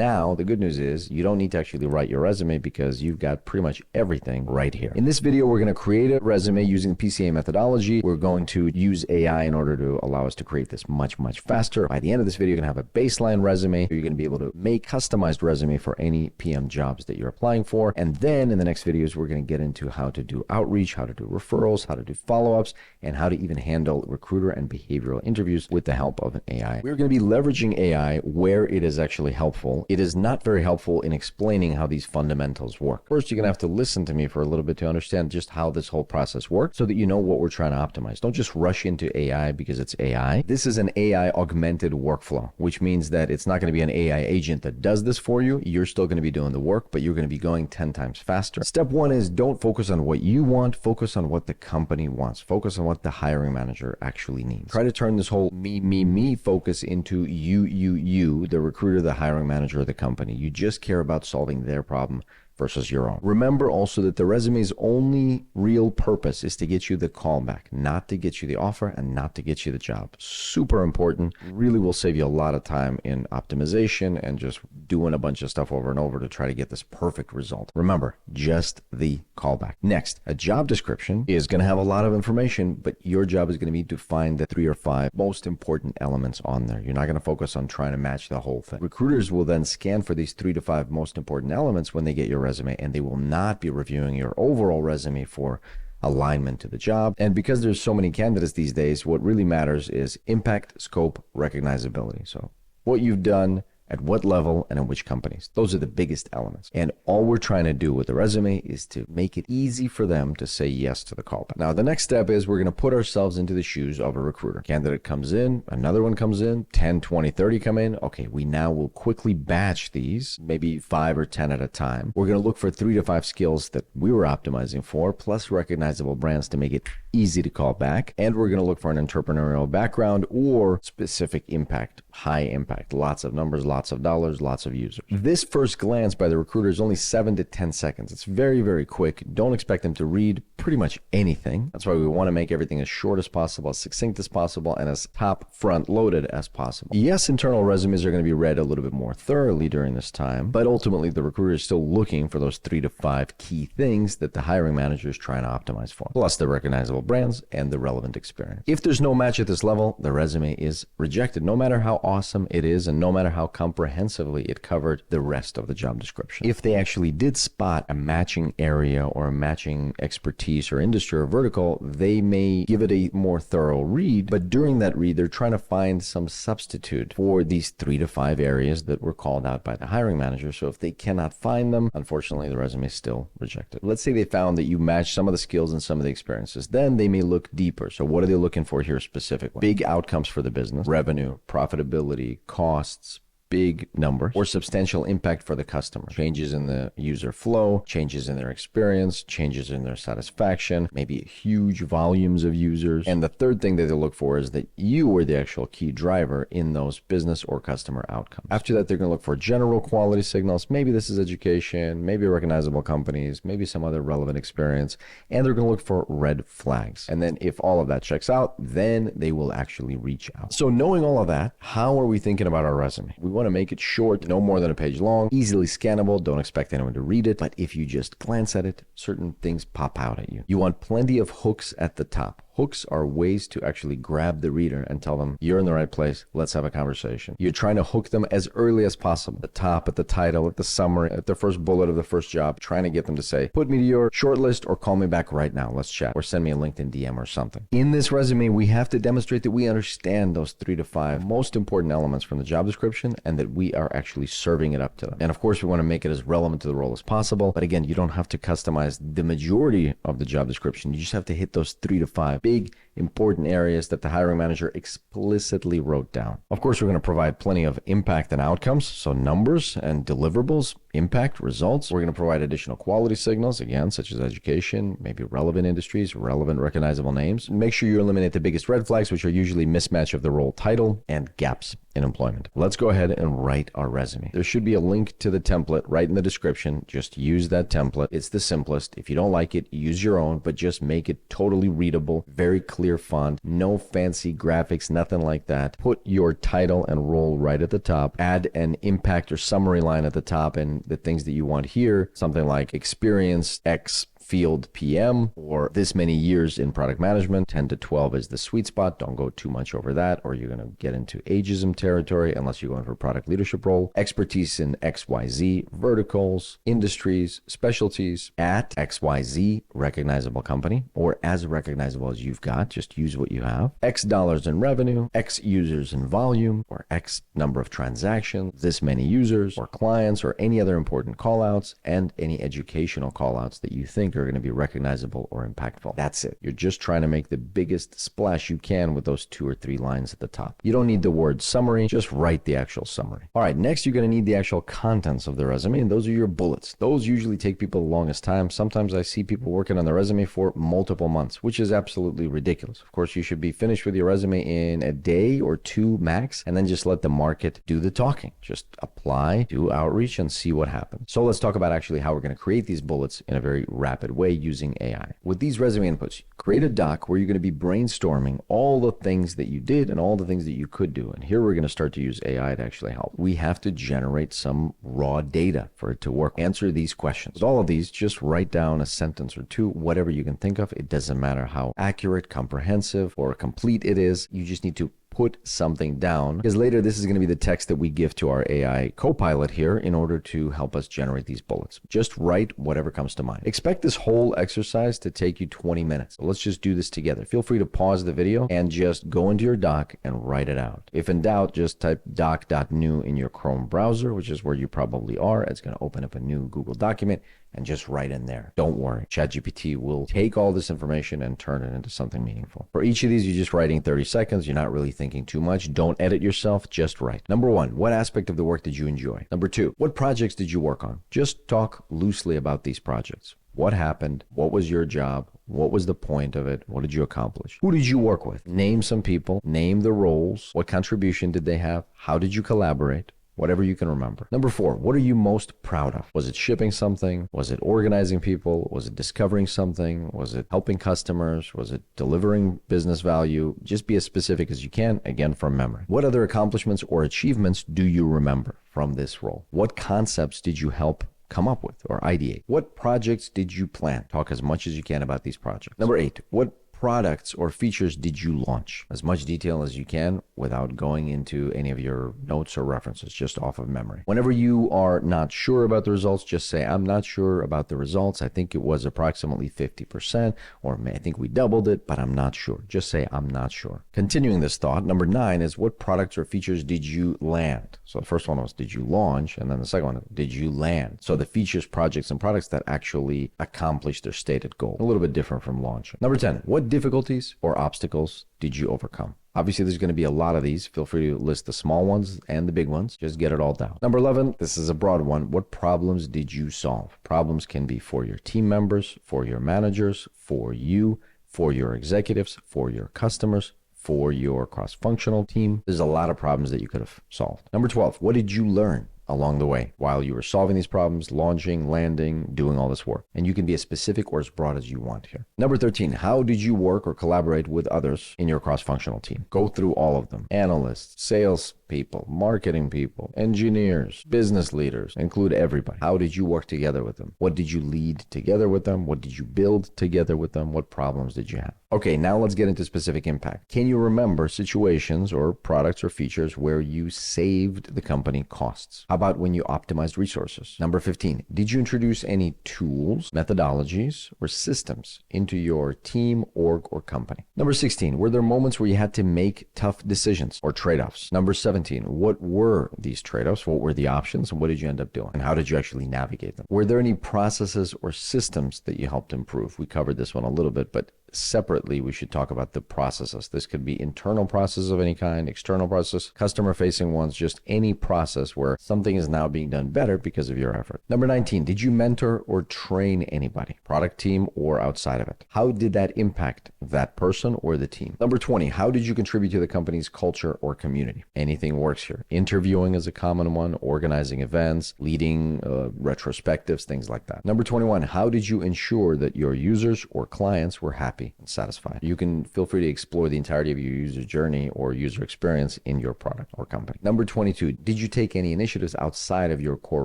Now, the good news is you don't need to actually write your resume because you've got pretty much everything right here. In this video, we're going to create a resume using the PCA methodology. We're going to use AI in order to allow us to create this much faster. By the end of this video, you're going to have a baseline resume. You're going to be able to make customized resume for any PM jobs that you're applying for. And then in the next videos, we're going to get into how to do outreach, how to do referrals, how to do follow-ups, and how to even handle recruiter and behavioral interviews with the help of an AI. We're going to be leveraging AI where it is actually helpful. It is not very helpful in explaining how these fundamentals work. First, you're going to have to listen to me for a little bit to understand just how this whole process works so that you know what we're trying to optimize. Don't just rush into AI because it's AI. This is an AI augmented workflow, which means that it's not going to be an AI agent that does this for you. You're still going to be doing the work, but you're going to be going 10 times faster. Step one is don't focus on what you want, focus on what the company wants. Focus on what the hiring manager actually needs. Try to turn this whole me focus into you, the recruiter, the hiring manager of the company. You just care about solving their problem versus your own. Remember also that the resume's only real purpose is to get you the callback, not to get you the offer and not to get you the job. Super important. Really will save you a lot of time in optimization and just doing a bunch of stuff over and over to try to get this perfect result. Remember, just the callback. Next, a job description is going to have a lot of information, but your job is going to be to find the 3 or 5 most important elements on there. You're not going to focus on trying to match the whole thing. Recruiters will then scan for these 3 to 5 most important elements when they get your resume, and they will not be reviewing your overall resume for alignment to the job. And because there's so many candidates these days, what really matters is impact, scope, recognizability. So what you've done, at what level, and in which companies. Those are the biggest elements. And all we're trying to do with the resume is to make it easy for them to say yes to the callback. Now, the next step is we're going to put ourselves into the shoes of a recruiter. Candidate comes in, another one comes in, 10, 20, 30 come in. Okay, we now will quickly batch these, maybe 5 or 10 at a time. We're going to look for 3 to 5 skills that we were optimizing for, plus recognizable brands to make it easy to call back. And we're going to look for an entrepreneurial background or specific impact, high impact, lots of numbers, lots of dollars, lots of users. This first glance by the recruiter is only 7 to 10 seconds. It's very quick. Don't expect them to read pretty much anything. That's why we want to make everything as short as possible, as succinct as possible, and as top front loaded as possible. Yes, internal resumes are going to be read a little bit more thoroughly during this time, but ultimately the recruiter is still looking for those 3 to 5 key things that the hiring manager is trying to optimize for, plus the recognizable brands and the relevant experience. If there's no match at this level, the resume is rejected, no matter how awesome it is and no matter how comprehensively it covered the rest of the job description. If they actually did spot a matching area or a matching expertise or industry or vertical, they may give it a more thorough read, but during that read, they're trying to find some substitute for these 3 to 5 areas that were called out by the hiring manager. So if they cannot find them, unfortunately, the resume is still rejected. Let's say they found that you match some of the skills and some of the experiences. Then they may look deeper. So what are they looking for here specifically? Big outcomes for the business, revenue, profitability, costs, big number, or substantial impact for the customer. Changes in the user flow, changes in their experience, changes in their satisfaction, maybe huge volumes of users. And the third thing that they look for is that you were the actual key driver in those business or customer outcomes. After that, they're going to look for general quality signals. Maybe this is education, maybe recognizable companies, maybe some other relevant experience. And they're going to look for red flags. And then if all of that checks out, then they will actually reach out. So knowing all of that, how are we thinking about our resume? We want to make it short, no more than a page long, easily scannable. Don't expect anyone to read it, but if you just glance at it, certain things pop out at you. You want plenty of hooks at the top. Hooks are ways to actually grab the reader and tell them, you're in the right place, let's have a conversation. You're trying to hook them as early as possible. At the top, at the title, at the summary, at the first bullet of the first job, trying to get them to say, put me to your shortlist or call me back right now, let's chat, or send me a LinkedIn DM or something. In this resume, we have to demonstrate that we understand those 3 to 5 most important elements from the job description and that we are actually serving it up to them. And of course, we want to make it as relevant to the role as possible. But again, you don't have to customize the majority of the job description. You just have to hit those 3 to 5 big important areas that the hiring manager explicitly wrote down. Of course, we're going to provide plenty of impact and outcomes, so numbers and deliverables, impact, results. We're going to provide additional quality signals, again, such as education, maybe relevant industries, relevant recognizable names. Make sure you eliminate the biggest red flags, which are usually mismatch of the role title and gaps in in employment. Let's go ahead and write our resume. There should be a link to the template right in the description. Just use that template. It's the simplest. If you don't like it, use your own, but just make it totally readable, very clear font, no fancy graphics, nothing like that. Put your title and role right at the top. Add an impact or summary line at the top, and the things that you want here, something like experience X field PM, or this many years in product management. 10 to 12 is the sweet spot. Don't go too much over that, or you're going to get into ageism territory unless you're going for a product leadership role. Expertise in XYZ, verticals, industries, specialties, at XYZ, recognizable company, or as recognizable as you've got. Just use what you have. X dollars in revenue, X users in volume, or X number of transactions, this many users or clients, or any other important callouts, and any educational callouts that you think are going to be recognizable or impactful. That's it. You're just trying to make the biggest splash you can with those 2 or 3 lines at the top. You don't need the word summary, just write the actual summary. All right, next you're going to need the actual contents of the resume, and those are your bullets. Those usually take people the longest time. Sometimes I see people working on the resume for multiple months, which is absolutely ridiculous. Of course, you should be finished with your resume in a day or 2 max, and then just let the market do the talking. Just apply, do outreach, and see what happens. So let's talk about actually how we're going to create these bullets in a very rapid way using AI. With these resume inputs, create a doc where you're going to be brainstorming all the things that you did and all the things that you could do. And here we're going to start to use AI to actually help. We have to generate some raw data for it to work. Answer these questions. With all of these, just write down a sentence or 2, whatever you can think of. It doesn't matter how accurate, comprehensive, or complete it is. You just need to put something down, because later this is going to be the text that we give to our AI copilot here in order to help us generate these bullets. Just write whatever comes to mind. Expect this whole exercise to take you 20 minutes. So let's just do this together. Feel free to pause the video and just go into your doc and write it out. If in doubt, just type doc.new in your Chrome browser, which is where you probably are. It's going to open up a new Google document and just write in there. Don't worry. Chat GPT will take all this information and turn it into something meaningful. For each of these, you're just writing 30 seconds. You're not really thinking too much. Don't edit yourself. Just write. Number 1, what aspect of the work did you enjoy? Number 2, what projects did you work on? Just talk loosely about these projects. What happened? What was your job? What was the point of it? What did you accomplish? Who did you work with? Name some people. Name the roles. What contribution did they have? How did you collaborate? Whatever you can remember. Number 4, what are you most proud of? Was it shipping something? Was it organizing people? Was it discovering something? Was it helping customers? Was it delivering business value? Just be as specific as you can, again, from memory. What other accomplishments or achievements do you remember from this role? What concepts did you help come up with or ideate? What projects did you plan? Talk as much as you can about these projects. Number 8, what products or features did you launch? As much detail as you can without going into any of your notes or references, just off of memory. Whenever you are not sure about the results, just say, I'm not sure about the results. I think it was approximately 50%, or I think we doubled it, but I'm not sure. Just say, I'm not sure. Continuing this thought, number 9 is what products or features did you land? So the first one was, did you launch? And then the second one, did you land? So the features, projects, and products that actually accomplished their stated goal. A little bit different from launching. Number 10, what difficulties or obstacles did you overcome? Obviously, there's going to be a lot of these. Feel free to list the small ones and the big ones. Just get it all down. Number 11, this is a broad one. What problems did you solve? Problems can be for your team members, for your managers, for you, for your executives, for your customers, for your cross-functional team. There's a lot of problems that you could have solved. Number 12, what did you learn along the way while you were solving these problems, launching, landing, doing all this work? And you can be as specific or as broad as you want here. Number 13, how did you work or collaborate with others in your cross-functional team? Go through all of them. Analysts, sales people, marketing people, engineers, business leaders, include everybody. How did you work together with them? What did you lead together with them? What did you build together with them? What problems did you have? Okay, now let's get into specific impact. Can you remember situations or products or features where you saved the company costs? How about when you optimized resources? Number 15, did you introduce any tools, methodologies, or systems into your team, org, or company? Number 16, were there moments where you had to make tough decisions or trade-offs? Number 17, what were these trade-offs? What were the options, and what did you end up doing? And how did you actually navigate them? Were there any processes or systems that you helped improve? We covered this one a little bit, but separately, we should talk about the processes. This could be internal process of any kind, external process, customer facing ones, just any process where something is now being done better because of your effort. Number 19, did you mentor or train anybody, product team or outside of it? How did that impact that person or the team? Number 20, how did you contribute to the company's culture or community? Anything works here. Interviewing is a common one, organizing events, leading retrospectives, things like that. Number 21, how did you ensure that your users or clients were happy and satisfied? You can feel free to explore the entirety of your user journey or user experience in your product or company. Number 22, did you take any initiatives outside of your core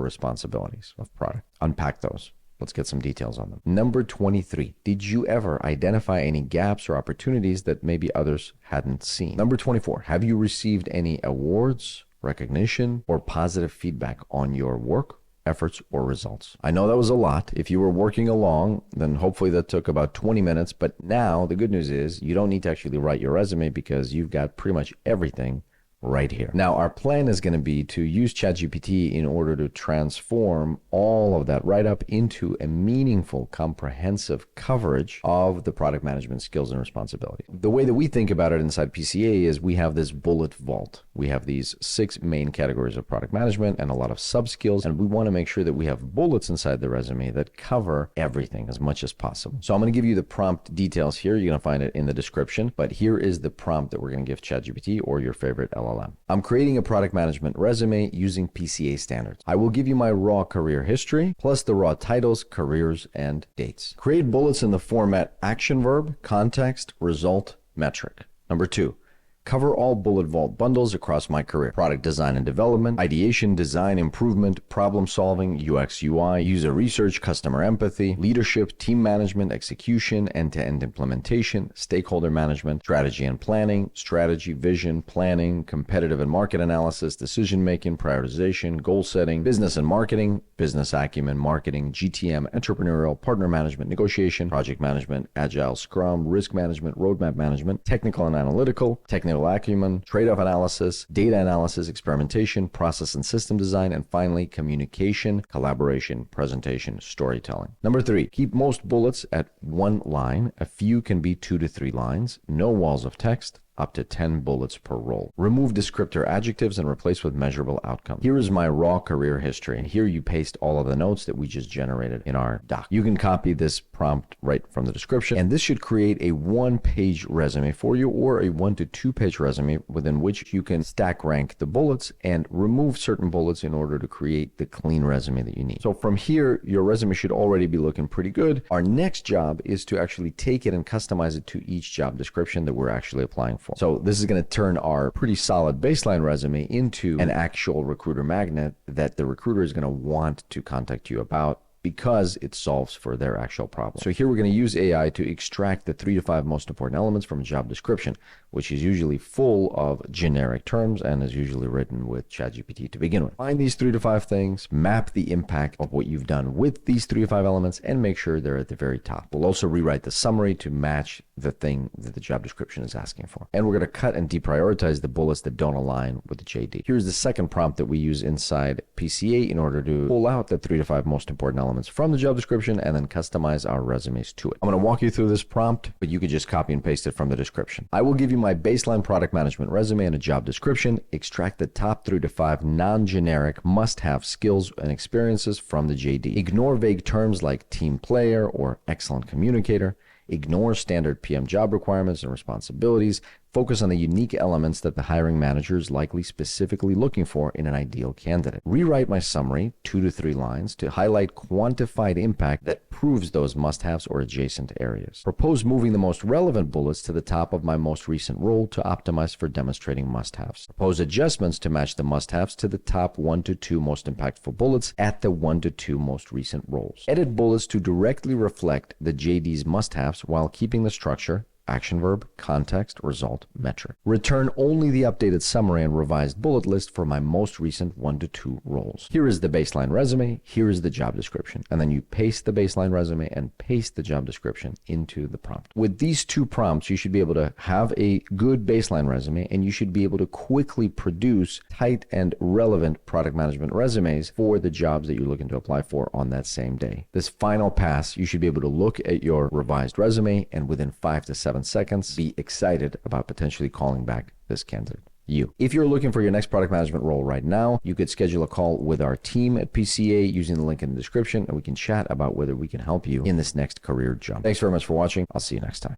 responsibilities of product? Unpack those. Let's get some details on them. Number 23, did you ever identify any gaps or opportunities that maybe others hadn't seen? Number 24, have you received any awards, recognition, or positive feedback on your work, efforts, or results? I know that was a lot. If you were working along, then hopefully that took about 20 minutes. But now the good news is you don't need to actually write your resume because you've got pretty much everything right here. Now, our plan is going to be to use Chat GPT in order to transform all of that write-up into a meaningful, comprehensive coverage of the product management skills and responsibilities. The way that we think about it inside PCA is we have this bullet vault. We have these 6 main categories of product management and a lot of sub-skills, and we want to make sure that we have bullets inside the resume that cover everything as much as possible. So I'm going to give you the prompt details here. You're going to find it in the description, but here is the prompt that we're going to give Chat GPT or your favorite LLM. I'm creating a product management resume using PCA standards. I will give you my raw career history, plus the raw titles, careers, and dates. Create bullets in the format action verb, context, result, metric. Number 2, cover all bullet vault bundles across my career. Product design and development, ideation, design, improvement, problem solving, UX, UI, user research, customer empathy, leadership, team management, execution, end-to-end implementation, stakeholder management, strategy and planning, strategy, vision, planning, competitive and market analysis, decision-making, prioritization, goal setting, business and marketing, business acumen, marketing, GTM, entrepreneurial, partner management, negotiation, project management, agile, scrum, risk management, roadmap management, technical and analytical, technical acumen, trade-off analysis, data analysis, experimentation, process and system design, and finally, communication, collaboration, presentation, storytelling. Number 3, keep most bullets at 1 line. A few can be 2 to 3 lines. No walls of text. Up to 10 bullets per role. Remove descriptor adjectives and replace with measurable outcomes. Here is my raw career history, and here you paste all of the notes that we just generated in our doc. You can copy this prompt right from the description, and this should create a 1-page resume for you, or a 1 to 2-page resume within which you can stack rank the bullets and remove certain bullets in order to create the clean resume that you need. So from here, your resume should already be looking pretty good. Our next job is to actually take it and customize it to each job description that we're actually applying for. So this is going to turn our pretty solid baseline resume into an actual recruiter magnet that the recruiter is going to want to contact you about, because it solves for their actual problem. So here we're going to use AI to extract the 3 to 5 most important elements from a job description, which is usually full of generic terms and is usually written with ChatGPT to begin with. Find these 3 to 5 things, map the impact of what you've done with these 3 to 5 elements, and make sure they're at the very top. We'll also rewrite the summary to match the thing that the job description is asking for. And we're going to cut and deprioritize the bullets that don't align with the JD. Here's the second prompt that we use inside PCA in order to pull out the 3 to 5 most important elements from the job description and then customize our resumes to it. I'm going to walk you through this prompt, but you could just copy and paste it from the description. I will give you my baseline product management resume and a job description. Extract the top 3 to 5 non-generic must-have skills and experiences from the JD. Ignore vague terms like team player or excellent communicator. Ignore standard PM job requirements and responsibilities. Focus on the unique elements that the hiring manager is likely specifically looking for in an ideal candidate. Rewrite my summary, 2 to 3 lines, to highlight quantified impact that proves those must-haves or adjacent areas. Propose moving the most relevant bullets to the top of my most recent role to optimize for demonstrating must-haves. Propose adjustments to match the must-haves to the top 1 to 2 most impactful bullets at the 1 to 2 most recent roles. Edit bullets to directly reflect the JD's must-haves while keeping the structure action verb, context, result, metric. Return only the updated summary and revised bullet list for my most recent 1 to 2 roles. Here is the baseline resume, here is the job description, and then you paste the baseline resume and paste the job description into the prompt. With these 2 prompts, you should be able to have a good baseline resume, and you should be able to quickly produce tight and relevant product management resumes for the jobs that you're looking to apply for on that same day. This final pass, you should be able to look at your revised resume and within 5 to 7 seconds, be excited about potentially calling back this candidate. If you're looking for your next product management role right now, you could schedule a call with our team at PCA using the link in the description, and we can chat about whether we can help you in this next career jump. Thanks very much for watching. I'll see you next time.